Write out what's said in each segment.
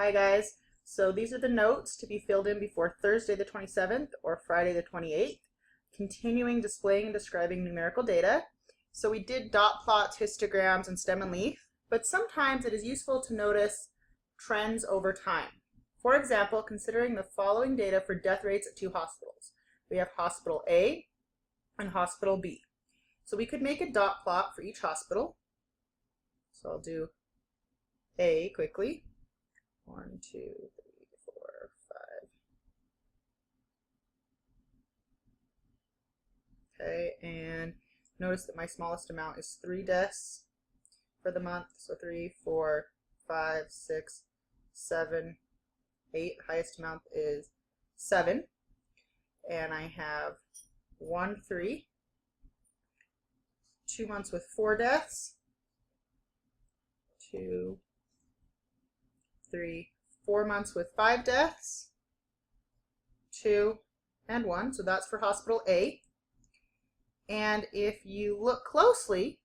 Hi guys, so these are the notes to be filled in before Thursday the 27th or Friday the 28th. Continuing displaying and describing numerical data. So we did dot plots, histograms, and stem and leaf, but sometimes it is useful to notice trends over time. For example, considering the following data for death rates at two hospitals. We have hospital A and hospital B. So we could make a dot plot for each hospital. So I'll do A quickly. 1, 2, 3, 4, 5. Okay, and notice that my smallest amount is 3 deaths for the month. So 3, 4, 5, 6, 7, 8. Highest amount is 7. And I have 1, 3. 2 months with 4 deaths. 2, 3, 4 months with 5 deaths, 2, and 1. So that's for hospital A. And if you look closely,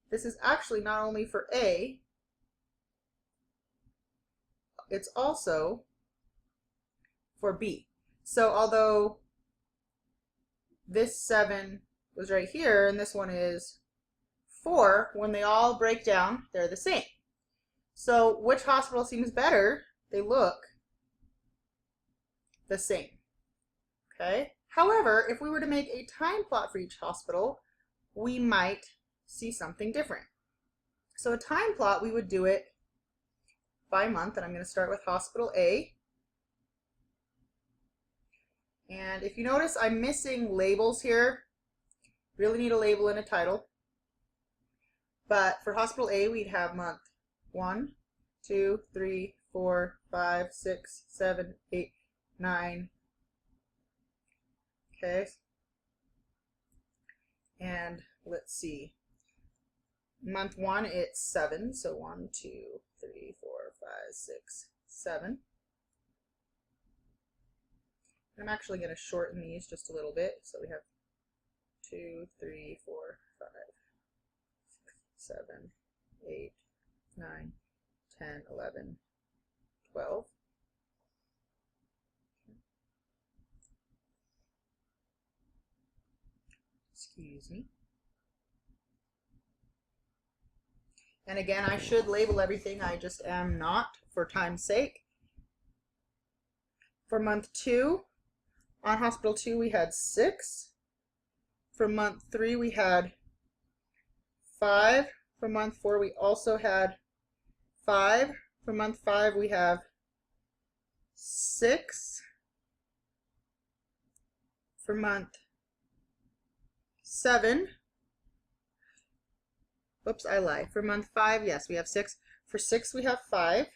this is actually not only for A, it's also for B. So although this 7 was right here and this one is 4, when they all break down, they're the same. So which hospital seems better? They look the same. Okay. However, if we were to make a time plot for each hospital, we might see something different. So a time plot, we would do it by month, and I'm going to start with hospital A. And if you notice, I'm missing labels here. Really need a label and a title. But for hospital A, we'd have month 1, 2, 3, 4, 5, 6, 7, 8, 9. Okay. And let's see. Month 1, it's 7. So 1, 2, 3, 4, 5, 6, 7. I'm actually going to shorten these just a little bit. So we have 2, 3, 4, 5, 6, 7, 8, 9, 10, 11, 12. Excuse me. And again, I should label everything, I just am not for time's sake. For month 2, on hospital 2 we had 6. For month 3 we had 5. For month 4 we also had 5. For month 5 we have 6. For month 7, oops, I lied. For month 5, yes, we have 6. For 6 we have 5.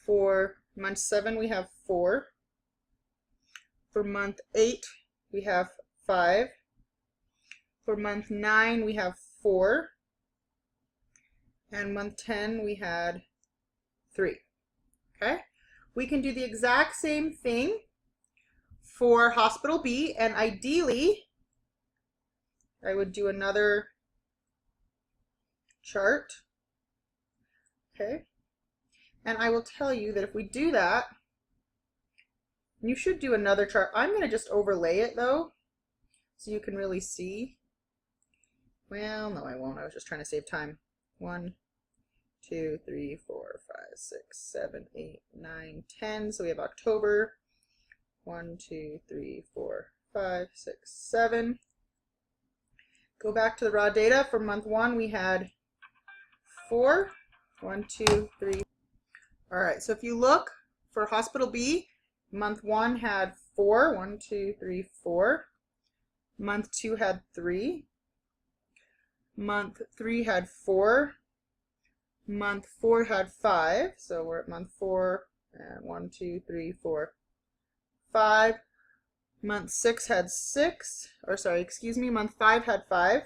For month 7 we have 4. For month 8 we have 5. For month 9 we have 4. And month 10 we had 3. Okay? We can do the exact same thing for hospital B, and ideally I would do another chart. Okay? And I will tell you that if we do that, you should do another chart. I'm going to just overlay it though, so you can really see. Well, no, I won't. I was just trying to save time. 1, 2, 3, 4, 5, 6, 7, 8, 9, 10. So we have October. 1, 2, 3, 4, 5, 6, 7. Go back to the raw data. For month 1, we had 4. 1, 2, 3. All right, so if you look for hospital B, month 1 had 4. 1, 2, 3, 4. Month 2 had 3. Month 3 had 4. Month 4 had 5. So we're at month 4. And 1, 2, 3, 4, 5. Month 6 had 6. Or sorry, excuse me, month 5 had 5.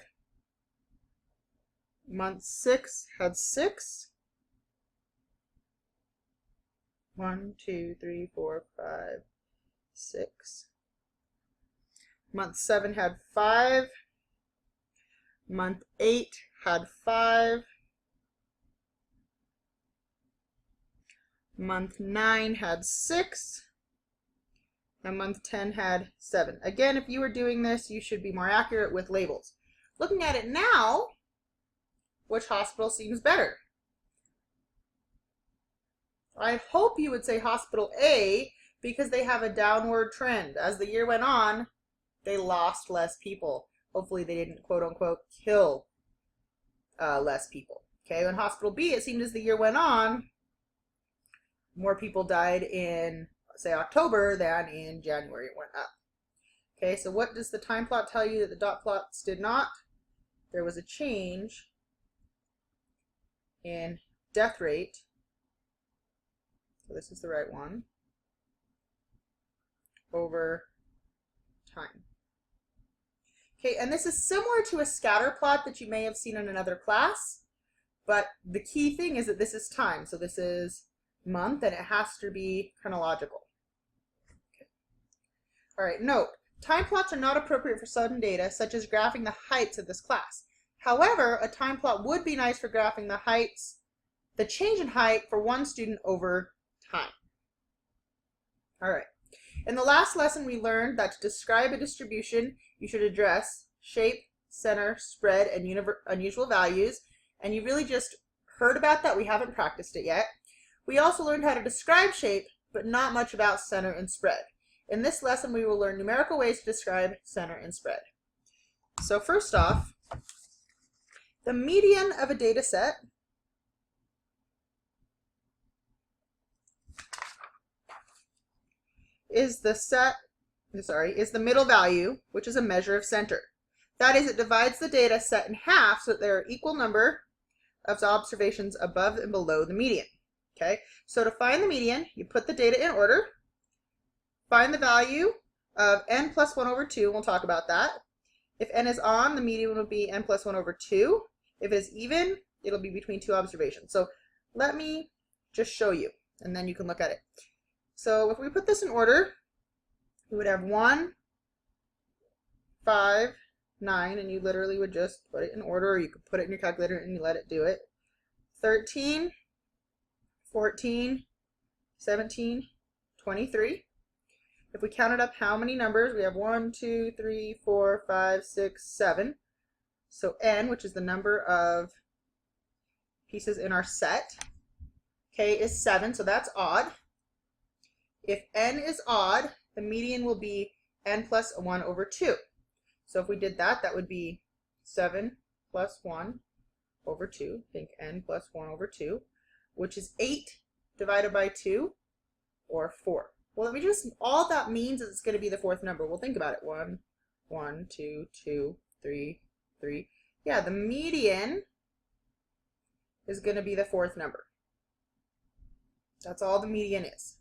Month 6 had 6. 1, 2, 3, 4, 5, 6. Month 7 had 5. Month 8 had 5. Month 9 had 6. And month 10 had 7. Again, if you were doing this, you should be more accurate with labels. Looking at it now, which hospital seems better? I hope you would say hospital A, because they have a downward trend. As the year went on, they lost less people. Hopefully they didn't, quote unquote, kill less people. Okay, in hospital B, it seemed as the year went on, more people died in, say, October than in January. It went up. Okay, so what does the time plot tell you that the dot plots did not? There was a change in death rate. So this is the right one. Over time. Okay, and this is similar to a scatter plot that you may have seen in another class, but the key thing is that this is time. So this is month, and it has to be chronological. Okay. All right, note, time plots are not appropriate for sudden data, such as graphing the heights of this class. However, a time plot would be nice for graphing the heights, the change in height for one student over time. All right. In the last lesson, we learned that to describe a distribution, you should address shape, center, spread, and unusual values. And you really just heard about that. We haven't practiced it yet. We also learned how to describe shape, but not much about center and spread. In this lesson, we will learn numerical ways to describe center and spread. So first off, the median of a data set is the middle value, which is a measure of center. That is, it divides the data set in half so that there are equal number of observations above and below the median. Okay, so to find the median, you put the data in order, find the value of n plus 1 over 2, we'll talk about that. If n is odd, the median will be n plus 1 over 2. If it is even, it'll be between two observations. So let me just show you, and then you can look at it. So if we put this in order, we would have 1, 5, 9, and you literally would just put it in order, or you could put it in your calculator and you let it do it. 13, 14, 17, 23. If we counted up how many numbers, we have 1, 2, 3, 4, 5, 6, 7. So n, which is the number of pieces in our set, okay, is 7, so that's odd. If n is odd, the median will be n plus 1 over 2. So if we did that, that would be 7 plus 1 over 2. Think n plus 1 over 2, which is 8 divided by 2, or 4. Well, we just, all that means is it's going to be the fourth number. Well, think about it. 1, 1, 2, 2, 3, 3. Yeah, the median is going to be the fourth number. That's all the median is.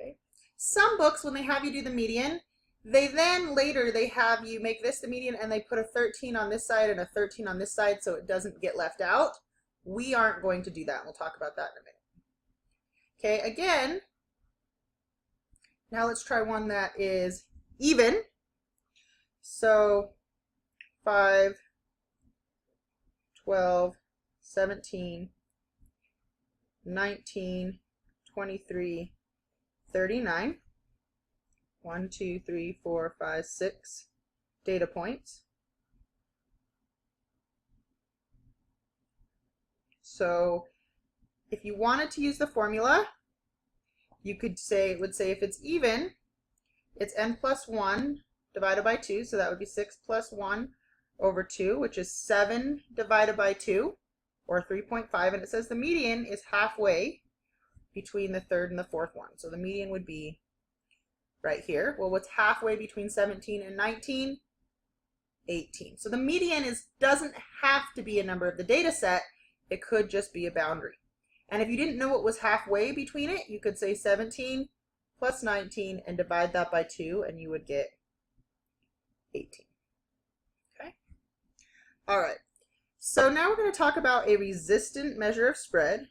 Okay. Some books, when they have you do the median, they then later they have you make this the median and they put a 13 on this side and a 13 on this side so it doesn't get left out. We aren't going to do that. We'll talk about that in a minute. Okay, again, now let's try one that is even. So 5, 12, 17, 19, 23, 39. 1, 2, 3, 4, 5, 6 data points. So if you wanted to use the formula, you could say, it would say if it's even, it's n plus 1 divided by 2, so that would be 6 plus 1 over 2, which is 7 divided by 2, or 3.5, and it says the median is halfway between the third and the fourth one. So the median would be right here. Well, what's halfway between 17 and 19? 18. So the median doesn't have to be a number of the data set. It could just be a boundary. And if you didn't know what was halfway between it, you could say 17 plus 19 and divide that by 2, and you would get 18. Okay? All right. So now we're going to talk about a resistant measure of spread.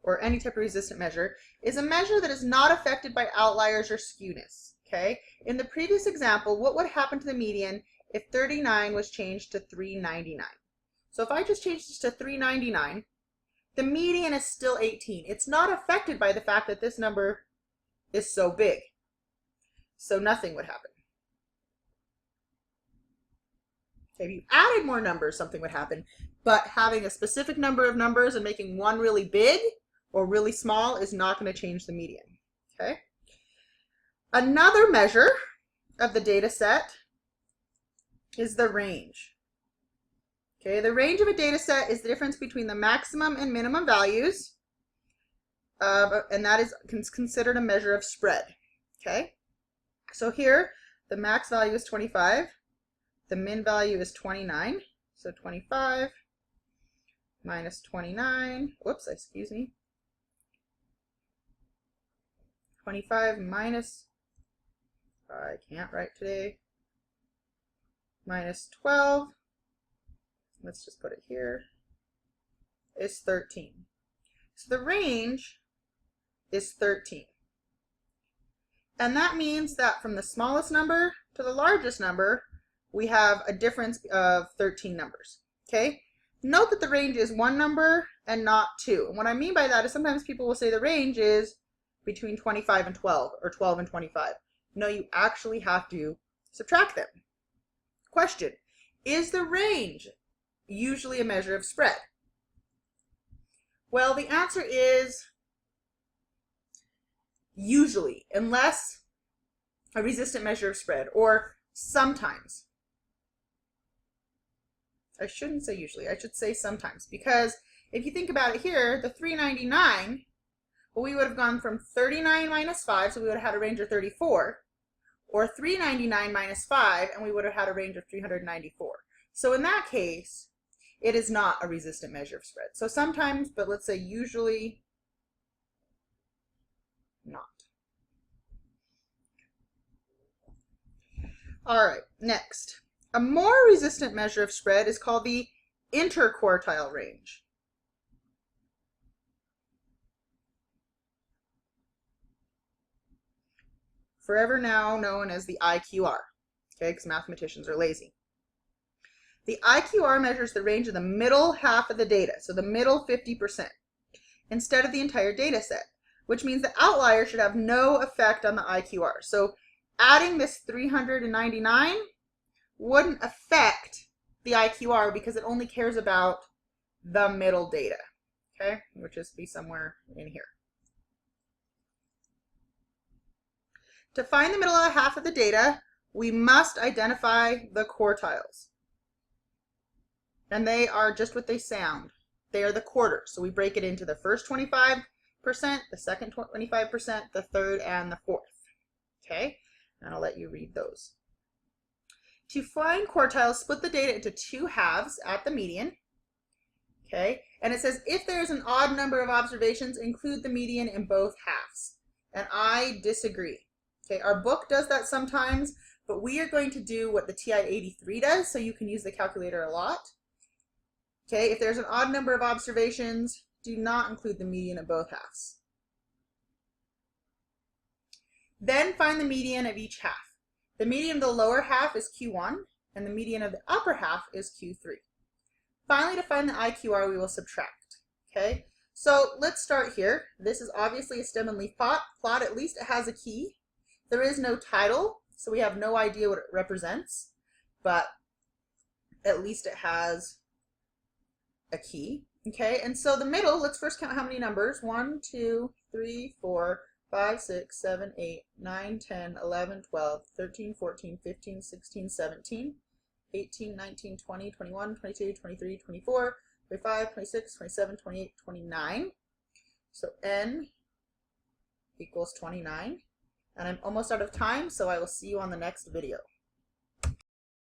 or any type of resistant measure, is a measure that is not affected by outliers or skewness. Okay? In the previous example, what would happen to the median if 39 was changed to 399? So if I just change this to 399, the median is still 18. It's not affected by the fact that this number is so big. So nothing would happen. Okay, if you added more numbers, something would happen. But having a specific number of numbers and making one really big or really small is not going to change the median. Okay. Another measure of the data set is the range. Okay, the range of a data set is the difference between the maximum and minimum values, and that is considered a measure of spread. Okay, so here the max value is 25, the min value is 29, so 25 minus 29, whoops, excuse me, 25 minus, I can't write today, minus 12, let's just put it here, is 13. So the range is 13. And that means that from the smallest number to the largest number, we have a difference of 13 numbers. Okay? Note that the range is one number and not two. And what I mean by that is sometimes people will say the range is between 25 and 12 or 12 and 25. No, you actually have to subtract them. Question, is the range usually a measure of spread? Well, the answer is usually, unless a resistant measure of spread, or sometimes. I shouldn't say usually, I should say sometimes, because if you think about it here, the 399, well, we would have gone from 39 minus 5, so we would have had a range of 34, or 399 minus 5, and we would have had a range of 394. So in that case, it is not a resistant measure of spread. So sometimes, but let's say usually not. All right, next. A more resistant measure of spread is called the interquartile range. Forever now known as the IQR, okay, because mathematicians are lazy. The IQR measures the range of the middle half of the data, so the middle 50%, instead of the entire data set, which means the outlier should have no effect on the IQR. So adding this 399 wouldn't affect the IQR because it only cares about the middle data, okay, which is be somewhere in here. To find the middle half of the data, we must identify the quartiles. And they are just what they sound. They are the quarters. So we break it into the first 25%, the second 25%, the third, and the fourth. Okay? And I'll let you read those. To find quartiles, split the data into two halves at the median. Okay? And it says if there's an odd number of observations, include the median in both halves. And I disagree. Okay, our book does that sometimes, but we are going to do what the TI-83 does, so you can use the calculator a lot. Okay, if there's an odd number of observations, do not include the median of both halves. Then find the median of each half. The median of the lower half is Q1, and the median of the upper half is Q3. Finally, to find the IQR, we will subtract. Okay, so let's start here. This is obviously a stem and leaf plot. At least it has a key. There is no title, so we have no idea what it represents, but at least it has a key. Okay, and so the middle, let's first count how many numbers. 1, 2, 3, 4, 5, 6, 7, 8, 9, 10, 11, 12, 13, 14, 15, 16, 17, 18, 19, 20, 21, 22, 23, 24, 25, 26, 27, 28, 29. So n equals 29. And I'm almost out of time, so I will see you on the next video.